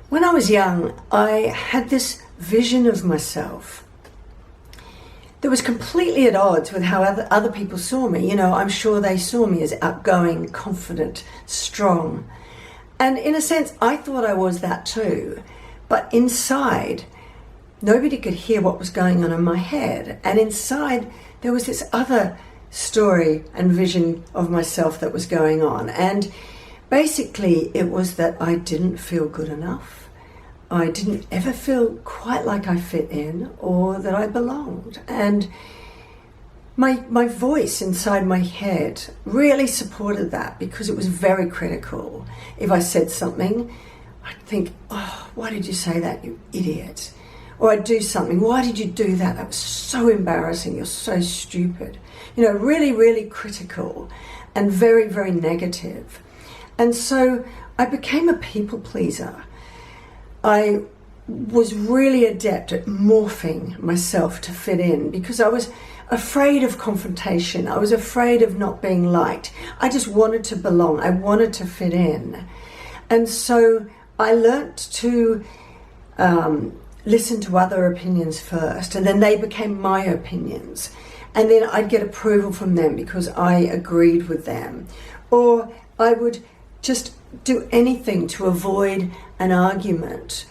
When I was young, I had this vision of myself that was completely at odds with how other people saw me. You know, I'm sure they saw me as outgoing, confident, strong. And in a sense, I thought I was that too. But inside, nobody could hear what was going on in my head. And inside, there was this other story and vision of myself that was going on. And basically, it was that I didn't feel good enough. I didn't ever feel quite like I fit in or that I belonged. And my voice inside my head really supported that, because it was very critical. If I said something, I'd think, oh, why did you say that, you idiot? Or I'd do something, why did you do that? That was so embarrassing, you're so stupid. You know, really, really critical and very, very negative. And so I became a people pleaser. I was really adept at morphing myself to fit in, because I was afraid of confrontation. I was afraid of not being liked. I just wanted to belong. I wanted to fit in. And so I learnt to listen to other opinions first, and then they became my opinions. And then I'd get approval from them because I agreed with them. Or I would just do anything to avoid an argument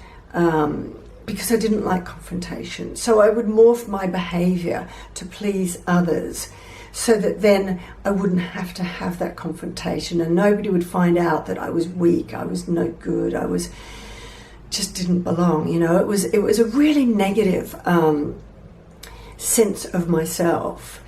because I didn't like confrontation. So I would morph my behaviour to please others, so that then I wouldn't have to have that confrontation and nobody would find out that I was weak, I was no good, I was just didn't belong. You know, it was a really negative sense of myself.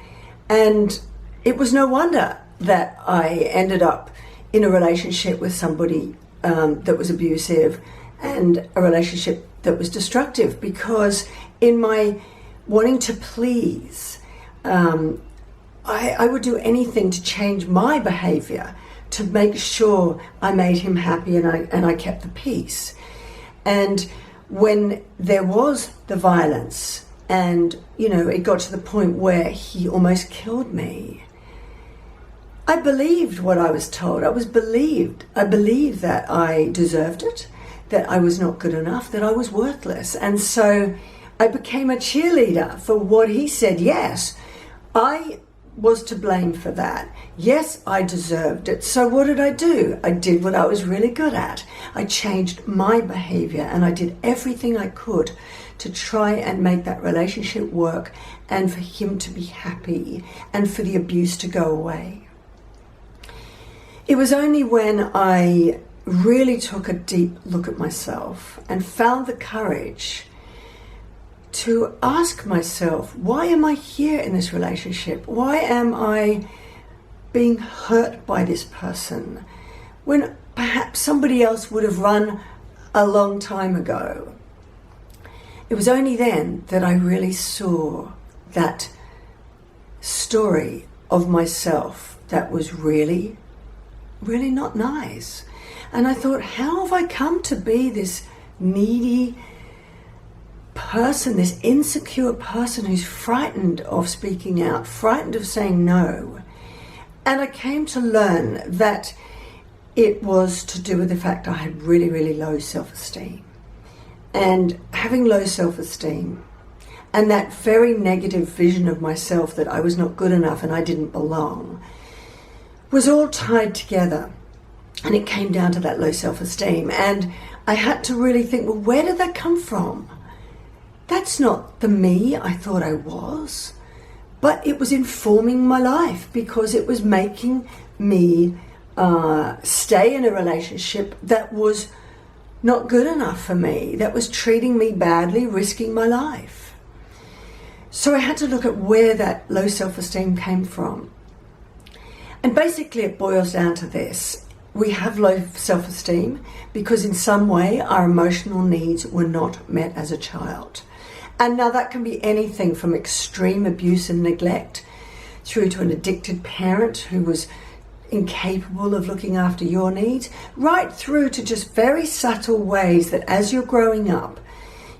And it was no wonder that I ended up in a relationship with somebody that was abusive, and a relationship that was destructive, because in my wanting to please, I would do anything to change my behaviour to make sure I made him happy and I kept the peace. And when there was the violence and, you know, it got to the point where he almost killed me, I believed what I was told. I believed that I deserved it, that I was not good enough, that I was worthless. And so I became a cheerleader for what he said. Yes, I was to blame for that. Yes, I deserved it. So what did I do? I did what I was really good at. I changed my behavior and I did everything I could to try and make that relationship work and for him to be happy and for the abuse to go away. It was only when I really took a deep look at myself and found the courage to ask myself, why am I here in this relationship? Why am I being hurt by this person when perhaps somebody else would have run a long time ago? It was only then that I really saw that story of myself that was really not nice. And I thought, how have I come to be this needy person, this insecure person who's frightened of speaking out, frightened of saying no? And I came to learn that it was to do with the fact I had really low self-esteem. And having low self-esteem and that very negative vision of myself that I was not good enough and I didn't belong was all tied together. And it came down to that low self-esteem. And I had to really think, well, where did that come from? That's not the me I thought I was. But it was informing my life, because it was making me stay in a relationship that was not good enough for me, that was treating me badly, risking my life. So I had to look at where that low self-esteem came from. And basically it boils down to this. We have low self-esteem because in some way our emotional needs were not met as a child. And now that can be anything from extreme abuse and neglect through to an addicted parent who was incapable of looking after your needs, right through to just very subtle ways that as you're growing up,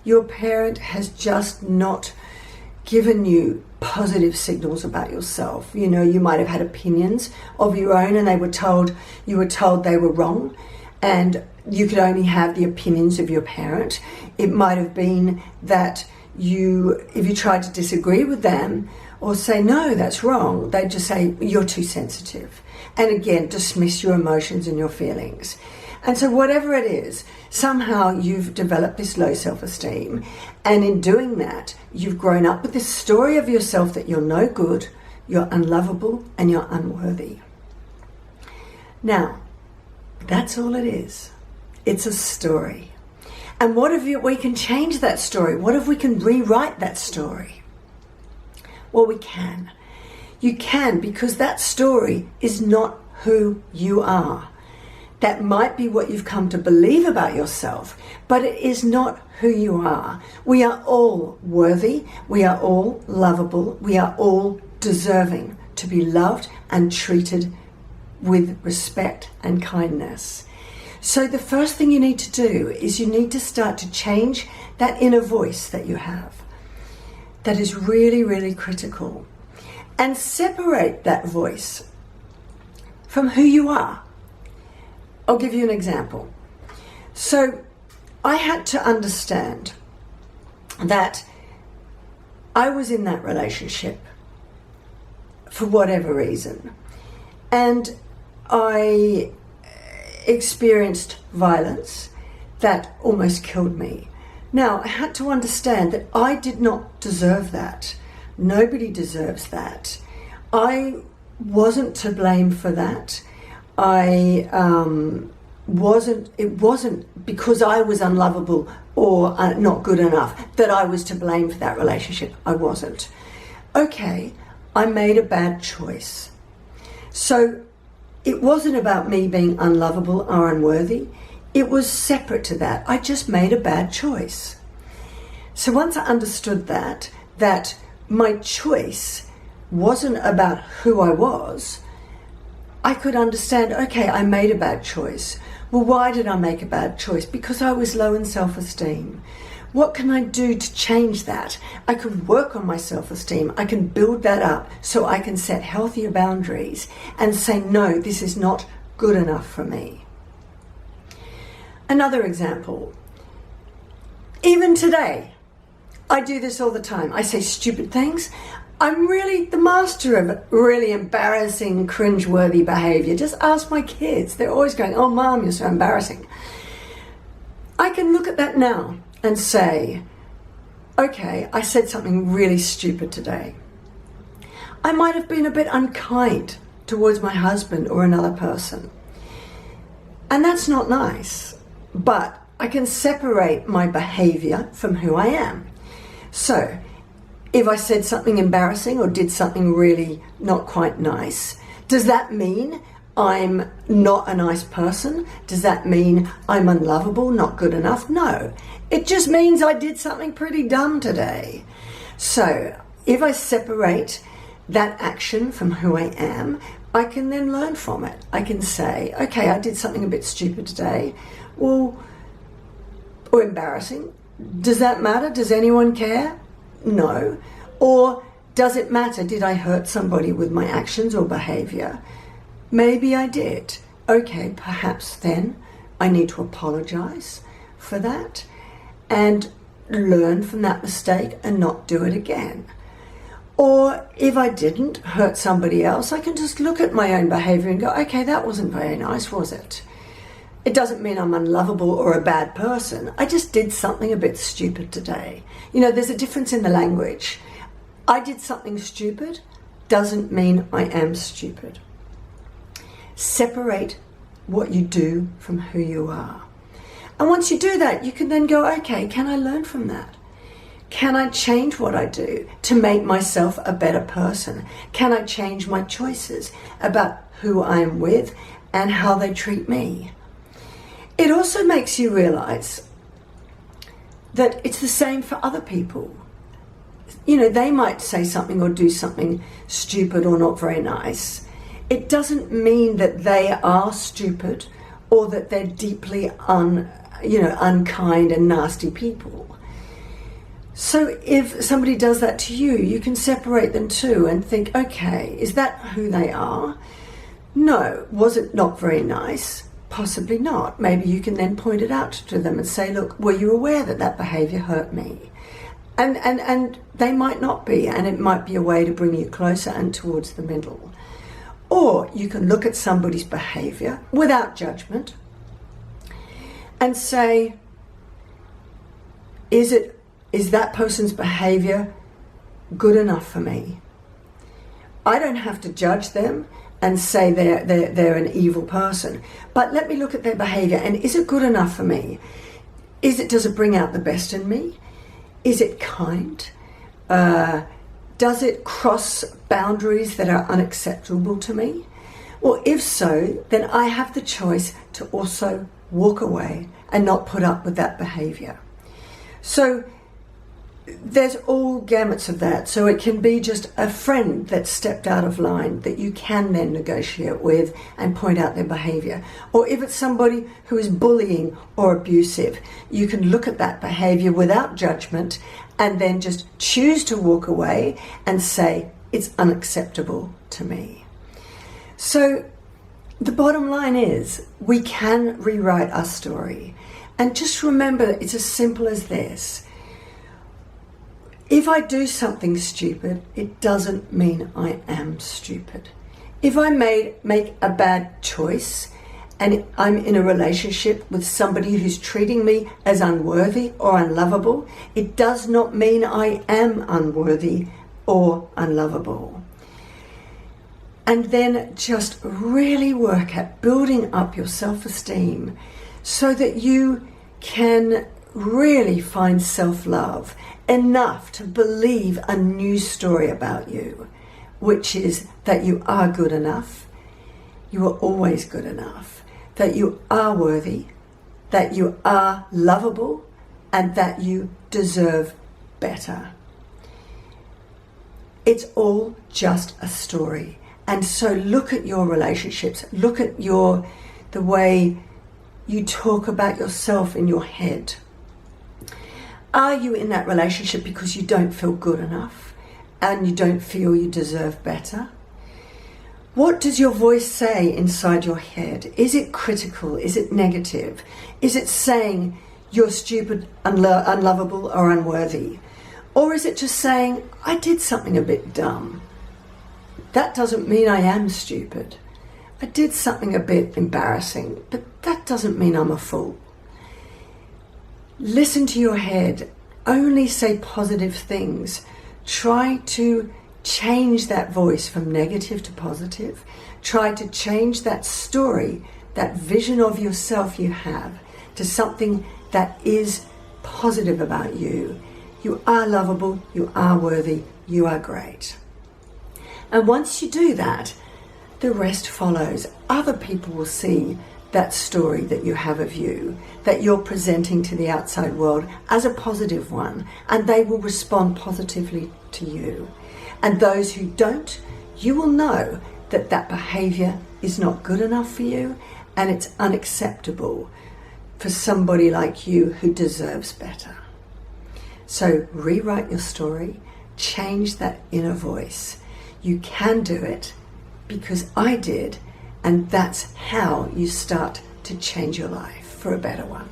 your parent has just not given you positive signals about yourself. You know, you might have had opinions of your own and you were told they were wrong, and you could only have the opinions of your parent. It might have been that if you tried to disagree with them or say, no, that's wrong, they'd just say, you're too sensitive. And again, dismiss your emotions and your feelings. And so whatever it is, somehow you've developed this low self-esteem. And in doing that, you've grown up with this story of yourself that you're no good, you're unlovable, and you're unworthy. Now, that's all it is. It's a story. And what if we can change that story? What if we can rewrite that story? Well, we can. You can, because that story is not who you are. That might be what you've come to believe about yourself, but it is not who you are. We are all worthy. We are all lovable. We are all deserving to be loved and treated with respect and kindness. So the first thing you need to do is you need to start to change that inner voice that you have. That is really, really critical. And separate that voice from who you are. I'll give you an example. So I had to understand that I was in that relationship for whatever reason. And I experienced violence that almost killed me. Now, I had to understand that I did not deserve that. Nobody deserves that. I wasn't to blame for that. It wasn't because I was unlovable or not good enough that I was to blame for that relationship. I wasn't. Okay, I made a bad choice. So it wasn't about me being unlovable or unworthy. It was separate to that. I just made a bad choice. So once I understood that my choice wasn't about who I was, I could understand, okay, I made a bad choice. Well, why did I make a bad choice? Because I was low in self-esteem. What can I do to change that? I could work on my self-esteem. I can build that up so I can set healthier boundaries and say, no, this is not good enough for me. Another example. Even today, I do this all the time. I say stupid things. I'm really the master of really embarrassing, cringe-worthy behavior. Just ask my kids. They're always going, oh, Mom, you're so embarrassing. I can look at that now and say, okay, I said something really stupid today. I might have been a bit unkind towards my husband or another person. And that's not nice. But I can separate my behavior from who I am. So, if I said something embarrassing or did something really not quite nice, does that mean I'm not a nice person? Does that mean I'm unlovable, not good enough? No. It just means I did something pretty dumb today. So, if I separate that action from who I am, I can then learn from it. I can say, okay, I did something a bit stupid today. Well, or embarrassing. Does that matter? Does anyone care? No. Or does it matter? Did I hurt somebody with my actions or behavior? Maybe I did. Okay, perhaps then I need to apologize for that and learn from that mistake and not do it again. Or if I didn't hurt somebody else, I can just look at my own behavior and go, okay, that wasn't very nice, was it? It doesn't mean I'm unlovable or a bad person. I just did something a bit stupid today. You know, there's a difference in the language. I did something stupid doesn't mean I am stupid. Separate what you do from who you are. And once you do that, you can then go, okay, can I learn from that? Can I change what I do to make myself a better person? Can I change my choices about who I am with and how they treat me? It also makes you realize that it's the same for other people. You know, they might say something or do something stupid or not very nice. It doesn't mean that they are stupid or that they're deeply unkind and nasty people. So if somebody does that to you, you can separate them too and think, okay, is that who they are? No. Was it not very nice? Possibly not. Maybe you can then point it out to them and say, look, were you aware that that behaviour hurt me? And they might not be, and it might be a way to bring you closer and towards the middle. Or you can look at somebody's behaviour without judgment and say, is that person's behaviour good enough for me? I don't have to judge them and say they're an evil person, but let me look at their behaviour, and is it good enough for me? Does it bring out the best in me? Is it kind? Does it cross boundaries that are unacceptable to me? Well, if so, then I have the choice to also walk away and not put up with that behaviour. So there's all gamuts of that. So it can be just a friend that stepped out of line that you can then negotiate with and point out their behaviour. Or if it's somebody who is bullying or abusive, you can look at that behaviour without judgment and then just choose to walk away and say, it's unacceptable to me. So the bottom line is, we can rewrite our story. And just remember, it's as simple as this. If I do something stupid, it doesn't mean I am stupid. If I make a bad choice and I'm in a relationship with somebody who's treating me as unworthy or unlovable, it does not mean I am unworthy or unlovable. And then just really work at building up your self-esteem so that you can really find self-love enough to believe a new story about you, which is that you are good enough, you are always good enough, that you are worthy, that you are lovable, and that you deserve better. It's all just a story. And so look at your relationships, look at the way you talk about yourself in your head. Are you in that relationship because you don't feel good enough and you don't feel you deserve better? What does your voice say inside your head? Is it critical? Is it negative? Is it saying you're stupid, unlovable, or unworthy? Or is it just saying, I did something a bit dumb? That doesn't mean I am stupid. I did something a bit embarrassing, but that doesn't mean I'm a fool. Listen to your head. Only say positive things. Try to change that voice from negative to positive. Try to change that story, that vision of yourself you have, to something that is positive about you. You are lovable, you are worthy, you are great. And once you do that, the rest follows. Other people will see that story that you have of you, that you're presenting to the outside world as a positive one, and they will respond positively to you. And those who don't, you will know that that behaviour is not good enough for you, and it's unacceptable for somebody like you who deserves better. So rewrite your story, change that inner voice. You can do it, because I did, and that's how you start to change your life for a better one.